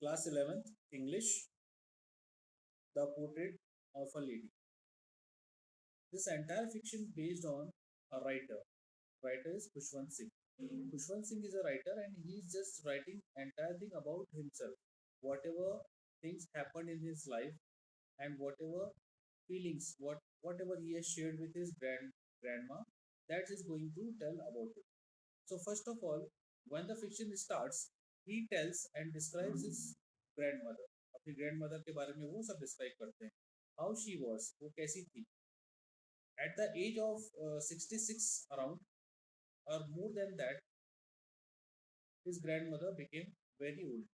Class 11th English, The Portrait of a Lady. This entire fiction based on a writer. Writer is Khushwant Singh. Khushwant Singh is a writer and he's just writing entire thing about himself. Whatever things happened in his life and whatever feelings, whatever he has shared with his grandma, that is going to tell about it. So first of all, when the fiction starts, he tells and describes his grandmother. अपनी grandmother के बारे में वो सब describe करते हैं. How she was, वो कैसी थी. At the age of 66 around or more than that, his grandmother became very old.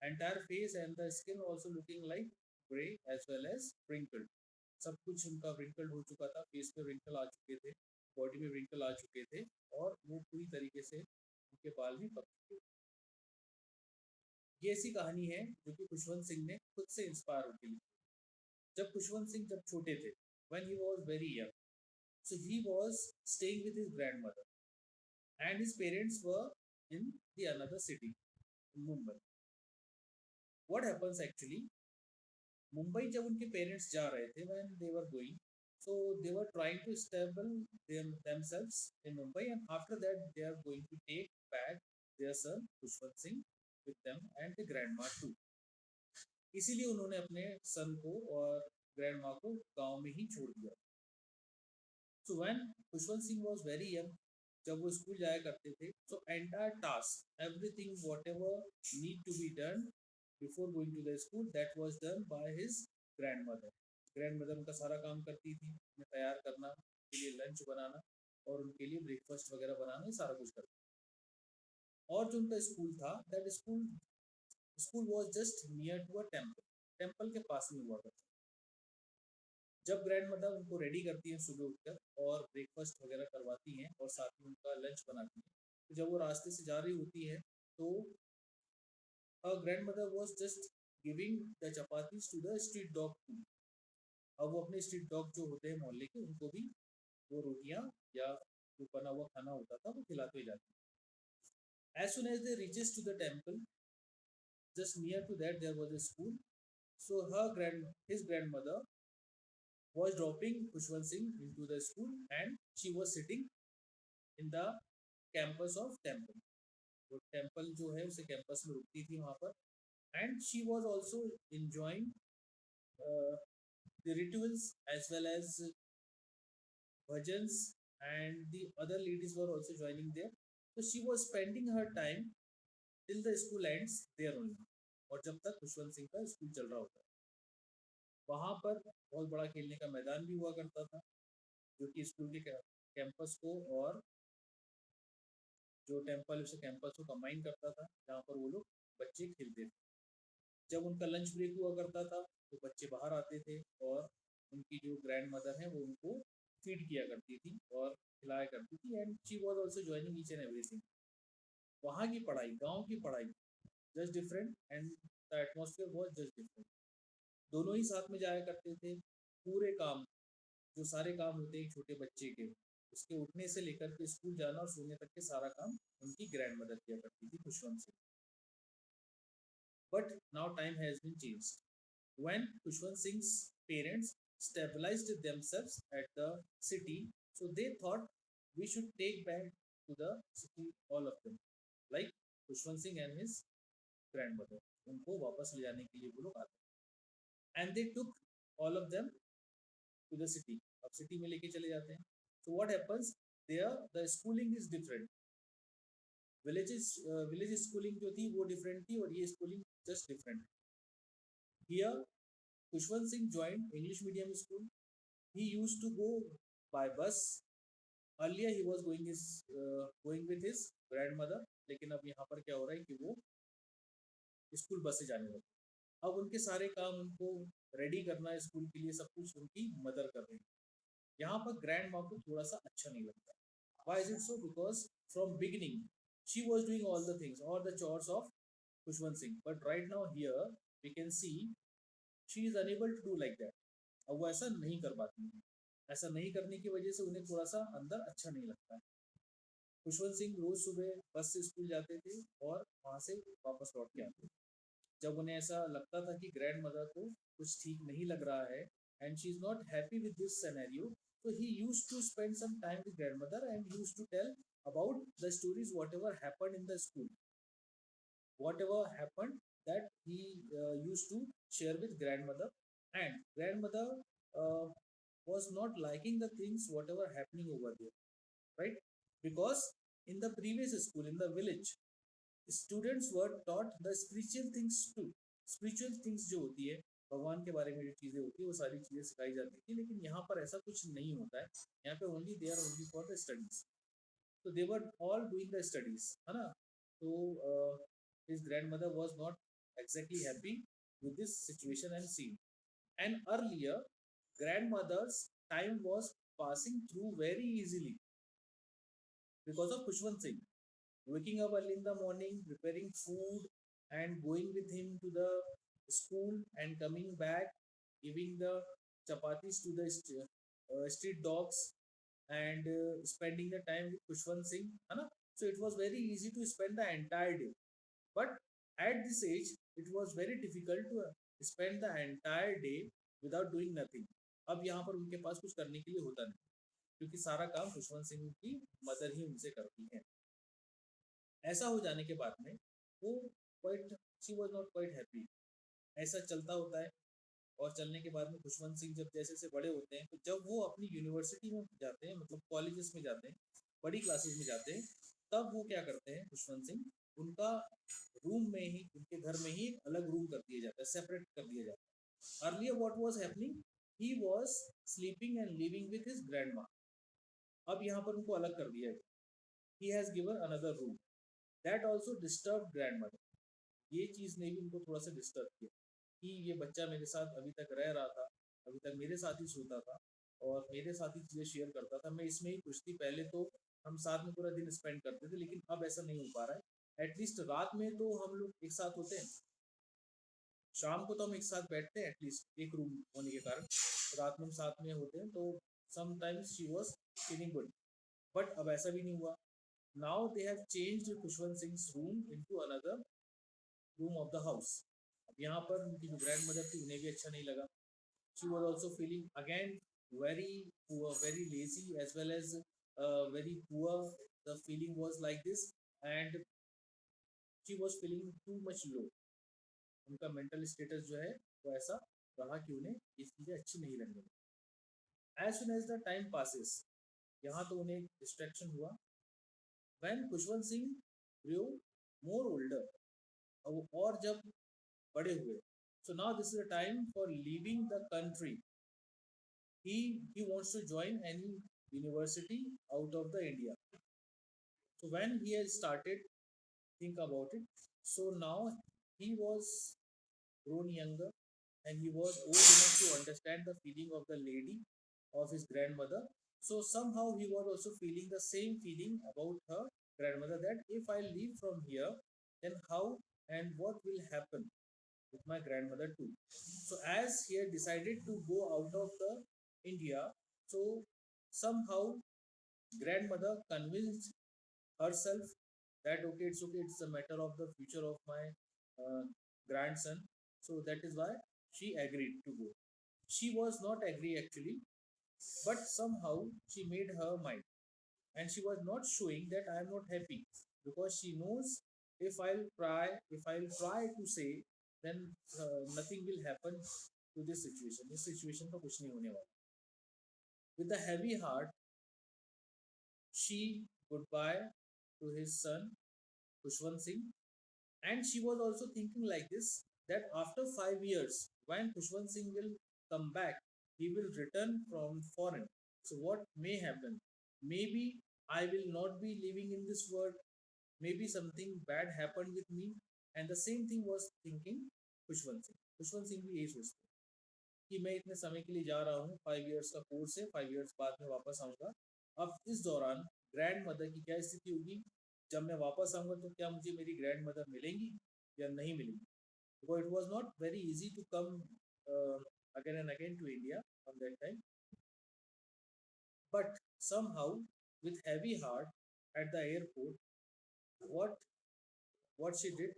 Entire face and the skin also looking like grey as well as wrinkled. सब कुछ उनका wrinkled हो चुका था, face पे wrinkle आ चुके थे, बॉडी में wrinkle आ चुके थे और वो पूरी तरीके से उनके बाल भी पक चुके थे. ये ऐसी कहानी है जो कि खुशवंत सिंह ने खुद से इंस्पायर होकर लिखी. जब खुशवंत सिंह जब छोटे थे, when he was very young, so he was staying with his grandmother and his parents were in the another city, in Mumbai. What happens actually, Mumbai जब उनके पेरेंट्स जा रहे थे when they were going, so they were trying to establish themselves in Mumbai and after that they are going to take back their son Khushwant Singh with them and the grandma too. इसीलिए उन्होंने अपने सन को और grandma को गांव में ही छोड़ दिया. So when Khushwant Singh was very young, जब वो स्कूल जाया करते थे, so entire task everything whatever need to be done before going to the school that was done by his grandmother. Grandmother उनका सारा काम करती थी, उन्हें तैयार करना, उनके लिए लंच बनाना और उनके लिए ब्रेकफास्ट वगैरह बनाना, ये सारा कुछ करती. और जो उनका स्कूल था, that school was just near to a temple. Temple के पास में हुआ करता. जब ग्रैंड मदर उनको रेडी करती है सुबह उठकर और ब्रेकफास्ट वगैरह करवाती हैं और साथ में उनका लंच बनाती हैं, तो जब वो रास्ते से जा रही होती है तो grandmother was just giving the chapatis to the street dog too. अब वो अपने स्ट्रीट डॉग जो होते हैं मोहल्ले के, उनको भी वो रोटियां या जो बना हुआ खाना होता था वो खिलाते हुए जाती. As soon as they reaches to the temple, just near to that there was a school. So his grandmother was dropping Khushwant Singh into the school and she was sitting in the campus of temple. वो temple जो है उसे campus में रुकती थी वहाँ पर. And she was also enjoying the rituals as well as bhajans and the other ladies were also joining there. So she was spending her time till the school ends there only. और जब तक खुशवंत सिंह का school चल रहा होता है, वहाँ पर बहुत बड़ा खेलने का मैदान भी हुआ करता था जो कि स्कूल के कैंपस को और जो टेम्पल उसे कैंपस को कंबाइन करता था, जहाँ पर वो लोग बच्चे खेलते थे. जब उनका लंच ब्रेक हुआ करता था तो बच्चे बाहर आते थे और उनकी जो ग्रैंड मदर है वो उनको फीड किया करती थी और खिलाया करती थी. And she was also joining each and everything. वहाँ की पढ़ाई, गाँव की पढ़ाई just different and the atmosphere was just different. दोनों ही साथ में जाया करते थे. पूरे काम, जो सारे काम होते हैं एक छोटे बच्चे के, उसके उठने से लेकर के स्कूल जाना और सोने तक के सारा काम उनकी ग्रैंड मदर किया करती थी Khushwant Singh. But now time has been changed. When Khushwant Singh's parents stabilized themselves at the city, so they thought we should take back to the city all of them, like Khushwant Singh and his grandmother. उनको वापस ले जाने के लिए वो लोग आते हैं. And they took all of them to the city. अब सिटी में लेके चले जाते हैं. So what happens? There the schooling is different. Village schooling जो थी वो डिफरेंट थी और ये schooling just different. Here Khushwant Singh joined English medium school. He used to go by bus. Earlier he was going with his grandmother, लेकिन अब यहाँ पर क्या हो रहा है कि वो स्कूल बस से जाने लगे. अब उनके सारे काम उनको रेडी करना है स्कूल के लिए, सब कुछ उनकी मदर कर रही है. यहाँ पर ग्रैंड माँ को थोड़ा सा अच्छा नहीं लगता. Why is it so? Because from beginning she was doing all the things, all the chores of Khushwant Singh. But right now here we can see she is unable to do like that. अब वो ऐसा नहीं कर पाती है. ऐसा नहीं करने की वजह से उन्हें थोड़ा सा अंदर अच्छा नहीं लगता है. खुशवंत सिंह रोज सुबह बस से स्कूल जाते थे और वहाँ से वापस लौट के आते थे. जब उन्हें ऐसा लगता था कि ग्रैंड मदर को कुछ ठीक नहीं लग रहा है and she is not happy with this scenario, so he used to spend some time with grandmother and used to tell about the stories whatever happened in the school, whatever happened that he used to share with grandmother. And grandmother uh, was not liking the things whatever happening over there, right? Because in the previous school in the village, students were taught the spiritual things too. Spiritual things जो होती है, भगवान के बारे में जो चीज़ें होती है वो सारी चीज़ें सिखाई जाती थी, लेकिन यहाँ पर ऐसा कुछ नहीं होता है। यहाँ पे only they are only for the studies, तो they were all doing the studies, है ना। तो his grandmother was not exactly happy with this situation and scene. And earlier, grandmother's time was passing through very easily because of Khushwant Singh. Waking up early in the morning, preparing food, and going with him to the school and coming back, giving the chapatis to the street dogs, and spending the time with Khushwant Singh. है ना? So it was very easy to spend the entire day. But at this age, it was very difficult to spend the entire day without doing nothing. अब यहाँ पर उनके पास कुछ करने के लिए होता नहीं, क्योंकि सारा काम खुशवंत सिंह की मदर ही उनसे करती है। ऐसा हो जाने के बाद में वो quite she was not quite happy. ऐसा चलता होता है, और चलने के बाद में खुशवंत सिंह जब जैसे से बड़े होते हैं, तो जब वो अपनी यूनिवर्सिटी में जाते हैं, मतलब कॉलेजेस में जाते हैं, बड़ी क्लासेस में जाते हैं, तब वो क्या करते हैं खुशवंत सिंह, उनका रूम में ही, उनके घर में ही एक अलग रूम कर दिया जाता है, सेपरेट कर दिया जाता है। Earlier what was happening, he was sleeping and living with his grandma. अब यहाँ पर उनको अलग कर दिया है, he has given another room. That also disturb grandmother. ये चीज़ ने भी उनको थोड़ा सा डिस्टर्ब किया कि ये बच्चा मेरे साथ अभी तक रह रहा था, अभी तक मेरे साथ ही सोता था और मेरे साथ ही चीज़ें शेयर करता था, मैं इसमें ही खुश थी। पहले तो हम साथ में पूरा दिन स्पेंड करते थे, लेकिन अब ऐसा नहीं हो पा रहा है। एटलीस्ट रात में तो हम लोग एक साथ होते हैं, शाम को तो हम एक साथ बैठते हैं, एटलीस्ट एक रूम होने के कारण रात में हम साथ में होते हैं, तो sometimes she was feeling good. But अब ऐसा भी नहीं हुआ। Now they have changed Khushwant Singh room into another room of the house. अब यहाँ पर उनकी जो ग्रैंड मदर थी उन्हें भी अच्छा नहीं लगा। She was also feeling again very poor, very lazy as well as very poor. The feeling was like this and she was feeling too much low. उनका मेंटल स्टेटस जो है वो ऐसा रहा कि उन्हें ये चीज़ें अच्छी नहीं लगने लगी। As soon as the time passes, यहाँ तो उन्हें डिस्ट्रैक्शन हुआ। When Khushwant Singh grew more older, और जब बड़े हुए, so now this is a time for leaving the country. He wants to join any university out of the India. So when he has started think about it, so now he was grown younger and he was old enough to understand the feeling of the lady of his grandmother. So somehow he was also feeling the same feeling about her grandmother, that if I leave from here, then how and what will happen with my grandmother too. So as he had decided to go out of the India, so somehow grandmother convinced herself that okay, it's a matter of the future of my uh, grandson. So that is why she agreed to go. She was not agree actually, but somehow she made her mind, and she was not showing that I am not happy, because she knows if I'll try to say, then nothing will happen to this situation. This situation तो कुछ नहीं होने वाला। With a heavy heart, she goodbye to his son Khushwant Singh, and she was also thinking like this, that after 5 years, when Khushwant Singh will come back, he will return from foreign. So what may happen? Maybe I will not be living in this world. Maybe something bad happened with me. And the same thing was thinking Khushwant Singh. Khushwant Singh भी यही सोचते कि मैं इतने समय के लिए जा रहा हूँ, 5 इयर्स का कोर्स है, 5 इयर्स बाद में वापस आऊँगा। अब इस दौरान ग्रैंड मदर की क्या स्थिति होगी, जब मैं वापस आऊँगा तो क्या मुझे मेरी ग्रैंड मदर मिलेंगी या नहीं मिलेंगी। Because it was not very easy to come again and again to India on that time. But somehow, with heavy heart at the airport, what she did,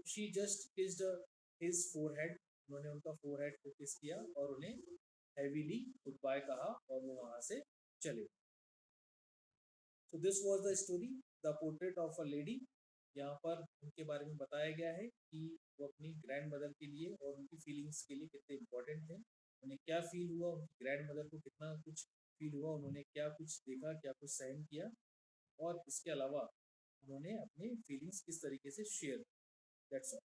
she just kissed his forehead, उन्होंने उनका forehead को किस किया और उन्हें heavily good bye कहा और वो वहां से चले। So this was the story the portrait of a lady. यहाँ पर उनके बारे में बताया गया है कि वो अपनी ग्रैंड मदर के लिए और उनकी फीलिंग्स के लिए कितने इंपॉर्टेंट थे, उन्हें क्या फील हुआ, उनकी ग्रैंड मदर को कितना कुछ फील हुआ, उन्होंने क्या कुछ देखा, क्या कुछ सहन किया, और इसके अलावा उन्होंने अपनी फीलिंग्स किस तरीके से शेयर। That's all.